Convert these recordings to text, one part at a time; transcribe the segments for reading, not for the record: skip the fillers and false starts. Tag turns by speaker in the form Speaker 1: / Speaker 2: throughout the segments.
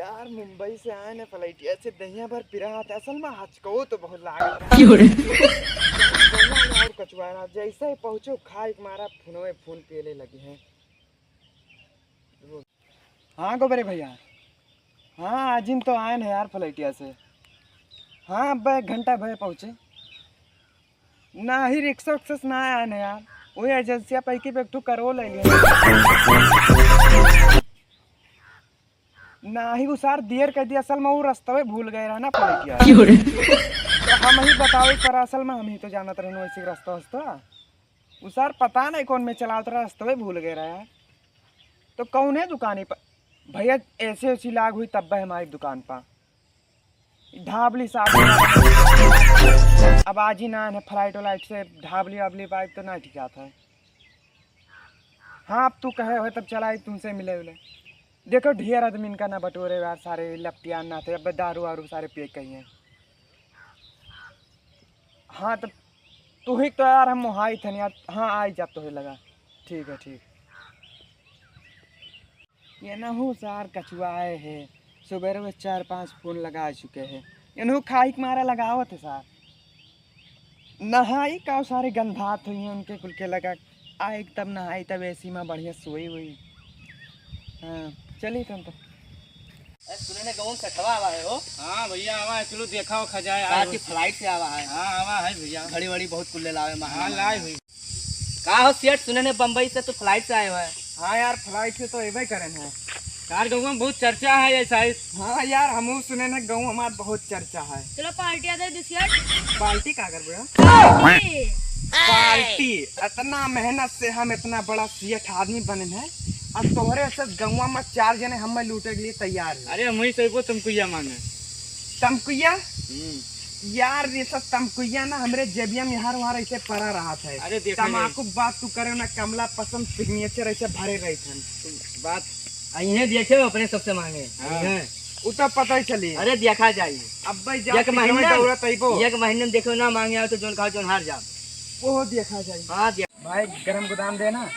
Speaker 1: यार मुंबई से आए ने फ्लाइटिया से दहिया भर पिरा था। असल में हचको तो बहुत लागत रहा और कचुआ रहा। जैसे ही पहुंचो खाए मारा फोनवे फोन पेले लगे हैं। हाँ गोबरे भैया, हाँ आज इन तो आए हैं यार फ्लाइटिया से। हाँ अब 1 घंटा भले पहुँचे ना ही रिक्शा उक्सा से ना आए हैं यार। वही एजेंसिया पैकी पे एक करो ले लिया ना ही उसार देर कर दिया। असल में वो रास्ते भूल गए रहा ना फ्लाइटिया तो हम ही बताओ पर असल में हम ही तो जानते रहे वैसे रास्ता वास्ता उसार पता नहीं कौन में चला उतरा रास्ते भूल गए रहा यार। तो कौन है दुकान पर भैया ऐसे ऐसी लाग हुई तब हमारी दुकान पर ढाबली साहब। अब आज ही ना है फ्लाइट वाइट से ढाबली वाबली पाइप तो ना ठीक आता है। हाँ अब तू कहे हो तब चला तुमसे मिले उले। देखो ढेर आदमी इनका ना बटोरे यार सारे लपटियां ना थे। अब दारू वारू सारे पे कही हैं। हाँ तो तू ही तो यार हम वहाँ ही थे यार। हाँ आई जब तो ही लगा ठीक है ठीक। ये ना हो सार कछुआए है सुबह में 4-5 फोन लगा चुके हैं। इन्हों खाई के मारा लगाओ थे सार नहाई का सारे गंधात हुई हैं उनके कुल के लगा आए तब नहाई तब ऐसी में बढ़िया सोई हुई। हाँ चलिए तुम तो
Speaker 2: सुने ने गाँव कठवा आवा है हो।
Speaker 3: हाँ भैया आवा है, चलो देखा हो खजाए
Speaker 2: आज की फ्लाइट से आवा है।
Speaker 3: हाँ आवा है भैया,
Speaker 2: घड़ी वड़ी बहुत कुल्ले लावे
Speaker 3: हाँ लाए हुई।
Speaker 2: का हो सेठ, सुने ने बम्बई से तो फ्लाइट से आए हुए हैं।
Speaker 1: हाँ यार फ्लाइट से तो एवे करें हैं
Speaker 3: यार गाँव में बहुत चर्चा है ऐसा ही।
Speaker 1: हाँ यार हम सुने ना गाँव हमारा बहुत चर्चा है।
Speaker 4: चलो पार्टी आ दे सेठ।
Speaker 1: पार्टी का कर भैया
Speaker 4: पार्टी
Speaker 1: पार्टी इतना मेहनत से हम इतना बड़ा सेठ आदमी बने हैं अब तोहरे से गौवा में 4 जने हम लूटे के लिए तैयार है।
Speaker 3: अरे हम ही सही को तुमको यह मांगे
Speaker 1: तमकुया यार ये सब तमकुया ना हमरे जेबिया में यहाँ वहाँ ऐसे पड़ा रहा था।
Speaker 3: अरे देखो
Speaker 1: तमाकू बात तू करे ना कमला पसंद सिग्नेचर ऐसे भरे रहे थे
Speaker 3: बात
Speaker 2: इन्हें देखे अपने सबसे मांगे
Speaker 1: वो तो पता ही चली।
Speaker 2: अरे देखा जाइए
Speaker 1: अब भाई
Speaker 2: एक महीने
Speaker 1: एक
Speaker 2: में देखो ना मांगे आओ तो जोन खाओ जोन हार जाओ
Speaker 1: वो देखा जाए।
Speaker 2: हाँ
Speaker 1: भाई गरम गोदाम देना।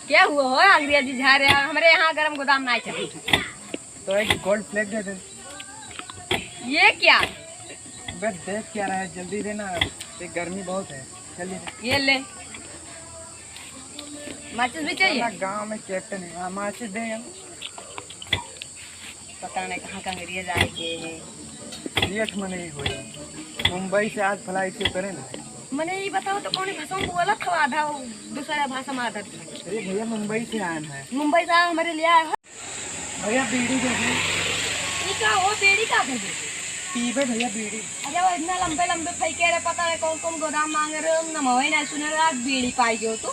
Speaker 4: क्या हुआ हो अंग्रेजी झारे हमारे यहाँ गरम गोदाम नहीं चले।
Speaker 1: तो एक गोल्ड प्लेट दे दे।
Speaker 4: ये क्या
Speaker 1: बस देख क्या रहा है जल्दी देना गर्मी बहुत है। चलिए
Speaker 4: ये ले माचिस भी चाहिए।
Speaker 1: गांव में कैप्टन है हाँ माचिस देंगे।
Speaker 4: पता नहीं कहाँ कहाँ एरिया जाएंगे।
Speaker 1: लेट में नहीं हुई मुंबई से आज फ्लाइट से उतरे ना।
Speaker 4: मैंने ये बताओ तो कौन भाषा में बोला था आधा दूसरा भाषा में आधा।
Speaker 1: अरे भैया मुंबई से आए हैं।
Speaker 4: मुंबई से हमारे लिए आया है
Speaker 1: भैया बीड़ी दे दे।
Speaker 4: ये क्या वो बेड़ी का दे
Speaker 1: पीबे भैया बीड़ी।
Speaker 4: अरे वो इतना लंबे लंबे फेंके रहे पता है कौन कौन गोदाम मांगे रहे न मोए ना सुने रहा बीड़ी पाई गयो तू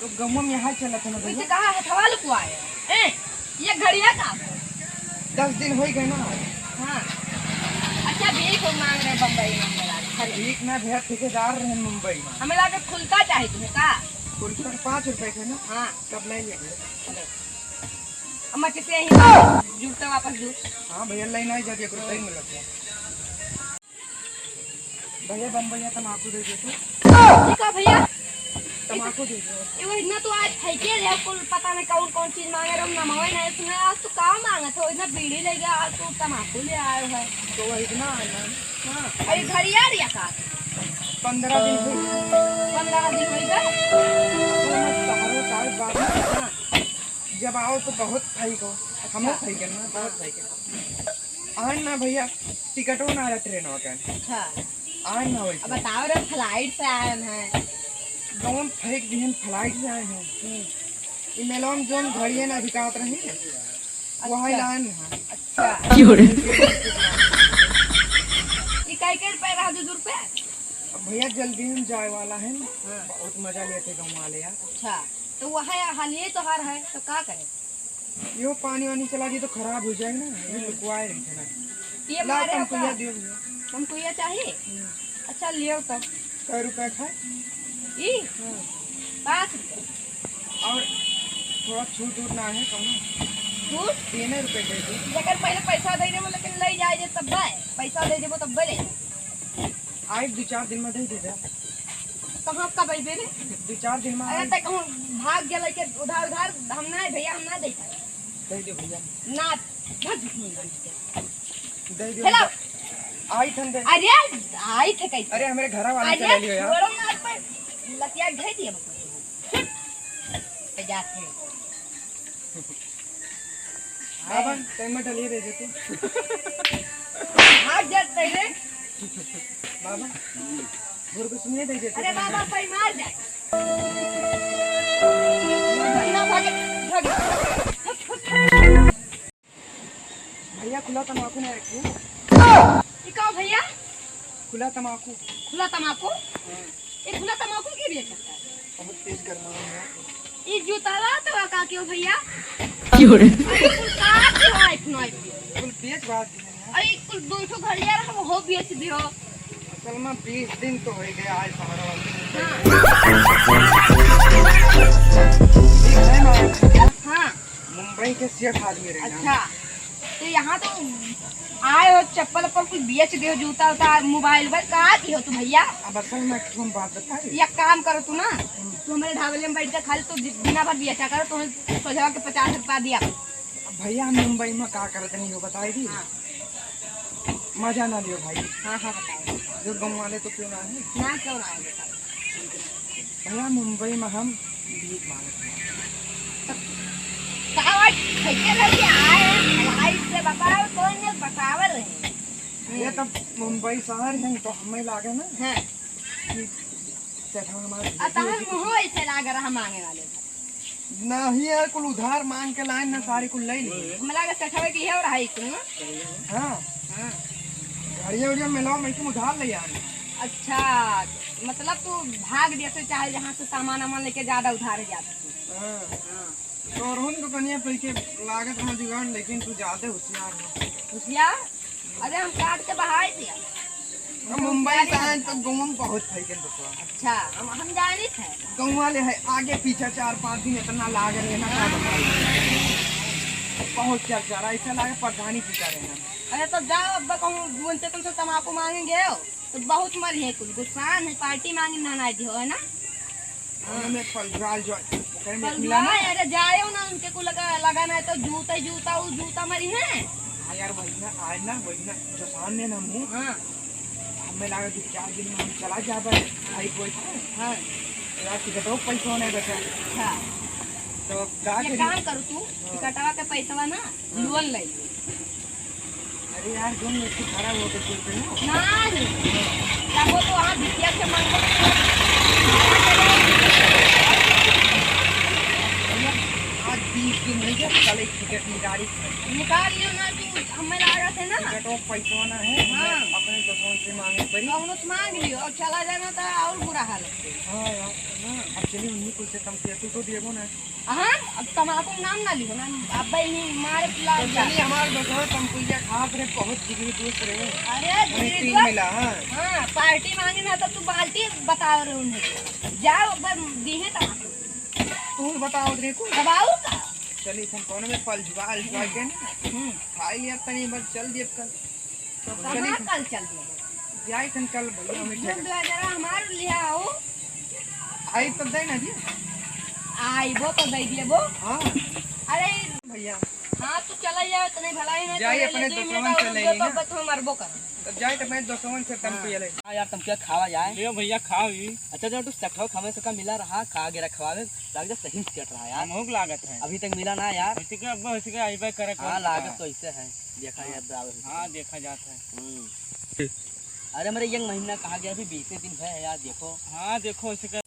Speaker 1: तो गाँव में यहाँ चला था ना
Speaker 4: तो
Speaker 1: भैया।
Speaker 4: कहा है सवाल को आए ये घड़िया का
Speaker 1: 10 दिन हो गए ना।
Speaker 4: हाँ अच्छा भीख मांग रहे बम्बई में
Speaker 1: ठीक ना भैया ठेकेदार रहे मुंबई में।
Speaker 4: हमें लाके खुलता चाहिए तुम्हें का
Speaker 1: कुर्सी 5 रुपए के ना।
Speaker 4: हाँ
Speaker 1: कब ले लेंगे
Speaker 4: अम्मा किसे यहीं जूता वापस दो।
Speaker 1: हाँ भैया लेना ही जाती है सही मिलता है। भैया बम्बई तम्बाकू दे दे
Speaker 4: ठीक है भैया
Speaker 1: तम्बाकू दे दो।
Speaker 4: वो इतना तो आज फेंके रहे कुल पता नहीं कौन कौन चीज मांगे रहे ना मोए ना सुने आज तो का मांगा था इतना बीड़ी ले गया आज तो तम्बाकू ले आए है।
Speaker 1: तो इतना आना।
Speaker 4: हाँ अरे घड़िया रिया का
Speaker 1: 15 दिन हो
Speaker 4: 15 दिन हो गए।
Speaker 1: हाँ जब आओ तो बहुत फाइक हो हम फाइक ना बहुत फाइक आन ना भैया टिकटों ना ट्रेन हो गए।
Speaker 4: अच्छा
Speaker 1: आन ना
Speaker 4: अब बताओ रे फ्लाइट से आए हैं
Speaker 1: गाँव में फेंक दिए फ्लाइट से आए हैं। मेलों में जोन घड़िए ना दिखात रही वहाँ लाइन है।
Speaker 4: अच्छा ये कई रुपए रहा 2 रुपए।
Speaker 1: भैया जल्दी में जाए वाला है ना। बहुत मजा लेते गाँव वाले यार।
Speaker 4: अच्छा तो वहाँ हालिए तो हार है तो क्या करें
Speaker 1: यो पानी वानी चला गई तो खराब हो जाएगा ना। ये रुकवाए रही थे ना।
Speaker 4: ये
Speaker 1: ला
Speaker 4: मारे
Speaker 1: तुमको
Speaker 4: होता
Speaker 1: ये दियो भैया।
Speaker 4: तुमको ये चाहिए। अच्छा लियो तो
Speaker 1: 100 रुपए खाए
Speaker 4: ये 5 रुपए
Speaker 1: और थोड़ा छूट उठ ना है कहूँ
Speaker 4: छूट
Speaker 1: 3 रुपए दे दो।
Speaker 4: जगह पहले पैसा दे देबो लेकिन ले जाए जे तब पैसा दे देबो तब ले
Speaker 1: आए 2-4 दिन में दे दे।
Speaker 4: कहाँ का भाई बेरे
Speaker 1: 2-4 दिन में
Speaker 4: अरे तक हम भाग गए के उधार उधार हम ना भैया हम ना दे पाए।
Speaker 1: दे दो भैया,
Speaker 4: ना भग
Speaker 1: दे दो।
Speaker 4: चलो।
Speaker 1: आई थन दे।
Speaker 4: अरे आई थे कैसे
Speaker 1: अरे हमारे घर वाले
Speaker 4: अरे
Speaker 1: चले लियो यार।
Speaker 4: छोड़ो ना पर लतिया ढे दिए जाते
Speaker 1: बाबा टाइम में डली रह जे तू।
Speaker 4: हाथ जाते रे
Speaker 1: बाबा गुरु को सुनिए दे जे तू।
Speaker 4: अरे बाबा कोई मार जाए ना भागे भागे
Speaker 1: भैया खुला तम्बाकू नहीं रखिए।
Speaker 4: ये कहो भैया
Speaker 1: खुला तम्बाकू।
Speaker 4: खुला तम्बाकू ये खुला तम्बाकू के लिए करता है
Speaker 1: बहुत तेज गर्मा है।
Speaker 4: ये जूतावा तो का क्यों भैया अरे कुल काट है इतना
Speaker 1: कुल तेज बात है यार।
Speaker 4: अरे कुल 200 घड़िया रहा हो बेच दियो
Speaker 1: असल में 20 दिन तो हो गए आज सहारा वाले।
Speaker 4: हाँ हाँ
Speaker 1: मुंबई के सेठ आदमी रहे।
Speaker 4: अच्छा तो यहाँ तो आए हो चप्पल पर कुछ बेच दे जूता उता मोबाइल पर कहा की हो तू भैया
Speaker 1: अब असल में तुम बात बता रही।
Speaker 4: एक काम करो तू ना तू हमारे ढाबे में बैठ कर खाली तो बिना भर बेचा करो तुम्हें सोचा के 50 रुपया दिया
Speaker 1: भैया मुंबई में क्या करते नहीं हो बताई दी।
Speaker 4: हाँ
Speaker 1: मजा ना लियो भाई।
Speaker 4: हाँ हाँ बताओ
Speaker 1: जो गाँव वाले तो क्यों ना है।
Speaker 4: ना क्यों ना आए
Speaker 1: भैया मुंबई में हम भीख मांगते हैं।
Speaker 4: कावट कैसे लगे आए हैं लाइट से बताओ कौन ने बतावल है
Speaker 1: ये तो मुंबई शहर है तो हमें लागे ना
Speaker 4: हाँ
Speaker 1: कि सेठ हमारे
Speaker 4: अतः मुँह ऐसे लाग रहा मांगे वाले
Speaker 1: नहीं है कुल उधार मांग के लाइन ना सारी कुल ले ली।
Speaker 4: हमरा के सठवे की है और हाई क्यों
Speaker 1: हाँ
Speaker 4: हाँ
Speaker 1: घड़िया उड़िया मिलाओ मैं तुम उधार ले आने।
Speaker 4: अच्छा मतलब तू भाग जैसे चाहे जहाँ से सामान वामान लेके ज्यादा उधारे जाता तू
Speaker 1: हाँ तो रोहन को कनिया पैके लागत में जुगाड़ लेकिन तू ज्यादा होशियार हो।
Speaker 4: होशियार अरे हम काट के बहाई दिया
Speaker 1: हम मुंबई से आए तो गाँव में बहुत फैके तो
Speaker 4: अच्छा हम जानी थे
Speaker 1: गाँव वाले है आगे पीछे 4-5 दिन इतना लाग रहे ना क्या बताइए। बहुत चर्चा रहा ऐसा लागे प्रधानी पीछा रहे हैं।
Speaker 4: अरे तो जाओ अब कहूँ बोलते तुमसे तम्बाकू मांगेंगे हो तो बहुत मरी है कुल गुस्सान है पार्टी मांगे ना दी हो है ना
Speaker 1: हमें फलझाल जो ओकरे में मिला ना।
Speaker 4: अरे जाए ना उनके को लगाना है तो जूता ही जूता वो जूता मरी है
Speaker 1: हाँ यार वही ना आज ना वही ना जो सामने ना मुँह
Speaker 4: हाँ
Speaker 1: हमें लगा 2-4 दिन में हम चला जा पर भाई कोई
Speaker 4: हाँ
Speaker 1: यार टिकटों पैसा नहीं बचा
Speaker 4: अच्छा
Speaker 1: तो का
Speaker 4: ये काम करो तू टिकटवा के पैसा ना लोन ले
Speaker 1: अरे यार जो मैं इसको खड़ा हो के चल रही
Speaker 4: नहीं तब वो तो वहाँ भितिया से मांगो
Speaker 1: आज 20 दिन नहीं गया कल एक टिकट निकाली
Speaker 4: निकाल लियो ना तू हमें ला रहे थे ना
Speaker 1: टिकटों पैसा ना है
Speaker 4: हाँ।
Speaker 1: अपने दोस्तों से मांगे पड़ी।
Speaker 4: कौनो से मांग लियो और चला जाना था और बुरा हाल है
Speaker 1: हाँ यार ना अब चलिए उन्हीं कुल से कम किया तू तो दिएगो ना।
Speaker 4: हाँ अब तम्बाकू नाम ना लियो ना अब ही मारे ला जा
Speaker 1: चलिए हमारे दोस्तों तमकुइया खात रहे बहुत जिगरी दोस्त रहे
Speaker 4: अरे
Speaker 1: हमें
Speaker 4: धीरे
Speaker 1: 3 मिला। हाँ
Speaker 4: हाँ पार्टी मांगे ना तो तू बाल्टी बता रहे उन्हें जाओ दीहे तम्बाकू
Speaker 1: तू बताओ रे को
Speaker 4: दबाऊ का
Speaker 1: चलिए हम कौन में फलझाल के ना खाई लिया तनी बस चल दिए कल तो चलिए
Speaker 4: कहाँ कल चल दिया
Speaker 1: जाई थन कल भैया हमें
Speaker 4: जब 2000 हमारे लिया हो
Speaker 1: आई तो दे ना जी।
Speaker 4: आई वो तो दे दिए वो
Speaker 1: हाँ
Speaker 4: अरे
Speaker 1: भैया
Speaker 4: हाँ तू चला जाओ तने भलाई नहीं
Speaker 1: जाइए अपने दुश्मन से ले लेंगे।
Speaker 4: तो तुम मरबो कर
Speaker 1: तो जाए तो मैं दोस्तों से तम पिए ले।
Speaker 2: हाँ यार तुम क्या खावा जाए
Speaker 3: लियो भैया खाओ ही
Speaker 2: अच्छा जब तू चखो खावे से का मिला रहा खा के रखवावे लग जा सही से चट रहा यार
Speaker 3: अनोख लागत है
Speaker 2: अभी तक मिला ना यार
Speaker 3: इसी का अब इसी का आईबाई करे
Speaker 2: हाँ लागत तो ऐसे है देखा यार बराबर
Speaker 3: हाँ देखा जाता है।
Speaker 2: अरे मेरे यंग महीना कहा गया अभी 20 दिन है यार देखो
Speaker 3: हाँ देखो इसी का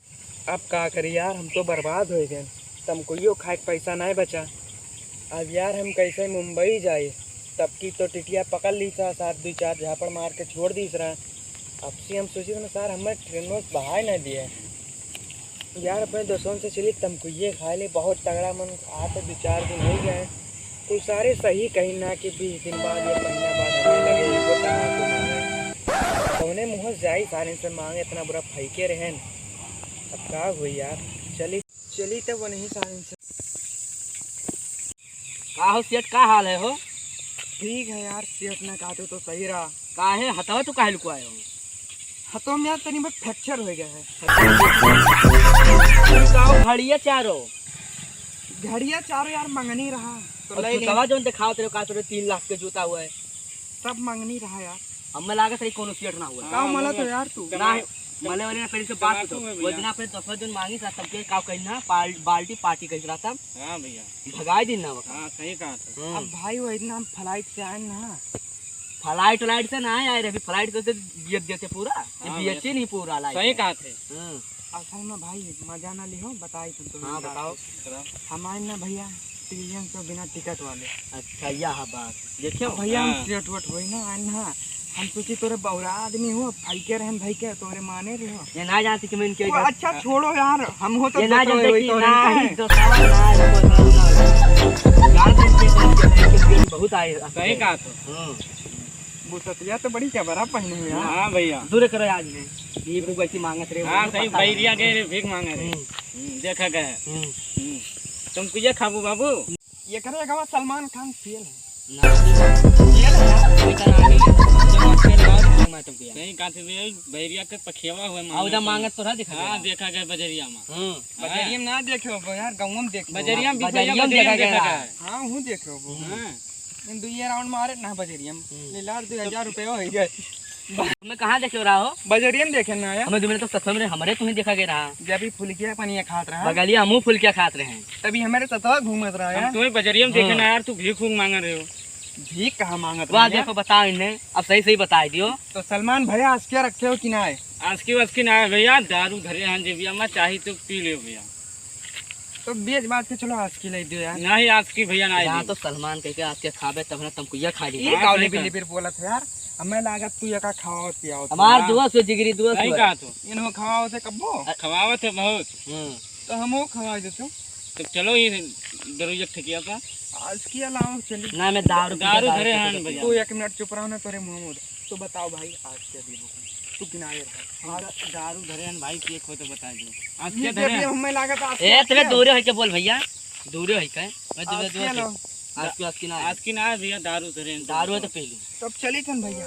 Speaker 1: अब का करी यार हम तो बर्बाद हो गए तमको खाए के पैसा नहीं बचा। अब यार हम कैसे मुंबई जाए तब की तो टिटिया पकड़ ली था साथ 2-4 झापड़ मार के छोड़ दी रहा। अब से हम सोचे ना सर हमें ट्रेनों से बहाय नहीं दिए यार अपने दोस्तों से चली तमको ये खा ले बहुत तगड़ा मन आते 2-4 दिन हो गए तो सारे सही कहीं ना कि 20 दिन बाद या महीना बाद हमें लगे इनको तम्बाकू मांगे तो उन्हें मुँह जाई सारे से मांगे इतना बुरा फैके रहे अब क्या हुई यार चली तो वो नहीं सारे से
Speaker 2: का हो सेठ का हाल है हो
Speaker 1: ठीक है यार सेठ ने कहा तो सही रहा
Speaker 2: का है हटावा तू काहे लुकवाए हो
Speaker 1: हतो में यार तनी में फ्रैक्चर हो गया है।
Speaker 2: का घड़िया चारो
Speaker 1: घड़िया चारों यार मंगनी रहा तो ले ले
Speaker 2: कवा जोन दिखाओ तेरे का तेरे 3 लाख के जूता हुआ है
Speaker 1: सब मांगनी रहा यार
Speaker 2: अब मैं लागत रही कोनो सेट ना हुआ
Speaker 1: का मला तो यार तू
Speaker 2: ना मले वाले ने पहले से बात तो वो जना पे दफा जोन मांगी था सबके का कहना बाल्टी पार्टी कह रहा था
Speaker 3: हाँ भैया
Speaker 2: भगाई दिन ना
Speaker 3: हाँ सही कहा था
Speaker 1: अब भाई वो इतना हम फ्लाइट से आए ना
Speaker 2: फ्लाइट से ना आए रे अभी फ्लाइट से बीएच देते पूरा ये बीएच नहीं पूरा लाइट
Speaker 3: सही कहा थे
Speaker 1: असल में भाई मजा ना लिहो बताई तुम तो
Speaker 2: हाँ बताओ
Speaker 1: हमारे ना भैया टीएम के बिना टिकट वाले
Speaker 2: अच्छा यह बात देखियो
Speaker 1: भैया हम सेट वट होई ना आना हम सोची तोरे बौरा आदमी हो भाई के रहन भाई के तोरे माने रे हो
Speaker 2: ये ना जानती कि मैं इनके
Speaker 1: अच्छा छोड़ो यार हम हो तो
Speaker 2: ये ना जानते कि
Speaker 1: तोरे
Speaker 2: ना तो यार बहुत आए
Speaker 3: सही कहा था
Speaker 1: बुसतिया तो बड़ी चबरा पहने हुए यार
Speaker 3: हाँ भैया
Speaker 2: दूर करो आज में ये को ऐसी मांगत रे
Speaker 3: हाँ सही बैरिया के भीख मांगे रे देखा गए तुम कुछ खाबू बाबू
Speaker 1: ये करेगा सलमान खान फेल है
Speaker 3: सही कहा थे बैरिया के पखेवा हुए
Speaker 2: उधर मांगत तो दिखा
Speaker 3: हाँ देखा गया बजरिया में
Speaker 1: बजरिया में ना देखो यार गाँव में देखो
Speaker 3: बजरिया में
Speaker 2: बजरिया में देखा गया
Speaker 1: हाँ हूँ देखो इन 2 राउंड मारे ना बजरिया में ले लार 2000 रुपए हो गए
Speaker 2: मैं कहाँ देखे रहा हो
Speaker 1: बजरिया में देखे ना यार
Speaker 2: हमें तुम्हें तो सत्संग में हमारे तुम्हें देखा गया रहा
Speaker 1: जब भी फुलकिया पानी खात रहा
Speaker 2: बगलिया मुंह फुल क्या खाते रहे
Speaker 1: तभी हमारे ततवा घूमत रहा यार
Speaker 3: तुम्हें बजरिया में देखे ना यार तू भीख भूख मांग रहे हो
Speaker 1: भीख कहाँ मांगत
Speaker 2: वाह
Speaker 1: रहा
Speaker 2: देखो बताओ इन्हें अब सही सही बता दियो
Speaker 1: तो सलमान भैया आज क्या रखे हो कि ना है
Speaker 3: आज की ना है भैया दारू धरे हैं जेबिया में चाहे तो पी ले भैया
Speaker 1: तो बेच बात के चलो आज की ले दो यार
Speaker 3: नहीं आज की भैया ना
Speaker 2: यहाँ तो सलमान कह के आज के खाबे तब ना तुमको यह खा
Speaker 1: ये
Speaker 2: ली
Speaker 1: कावले बिल्ली फिर बोलत है यार हमें लागत तू यका खाओ पियाओ
Speaker 2: हमार दोस्त हो जिगरी दोस्त
Speaker 3: सही
Speaker 2: हो
Speaker 3: कहा तो
Speaker 1: इनको खाओ से कब्बो
Speaker 3: खवावत है बहुत
Speaker 1: तो हमो खवा देतो
Speaker 3: तो चलो ये दरुजक ठकिया था
Speaker 1: आज की अलावा चली
Speaker 2: ना मैं दारू
Speaker 3: धरे हैं भैया
Speaker 1: तू 1 मिनट चुप रहो ना तोरे मुंह में तो बताओ भाई आज क्या देबो तू किनारे रह
Speaker 3: दारू धरे हैं भाई केक हो तो बता दो आज
Speaker 1: ये
Speaker 3: क्या धरे
Speaker 1: देबी
Speaker 3: हैं
Speaker 1: हमें लागत आज
Speaker 2: ए तेरे दूरे है के बोल भैया दूरे है के मैं दूरे
Speaker 1: आज क्या लो
Speaker 2: दूरे आज की ना
Speaker 3: आज की ना है भैया दारू धरे हैं
Speaker 2: दारू है तो पहले
Speaker 1: तब चली चल भैया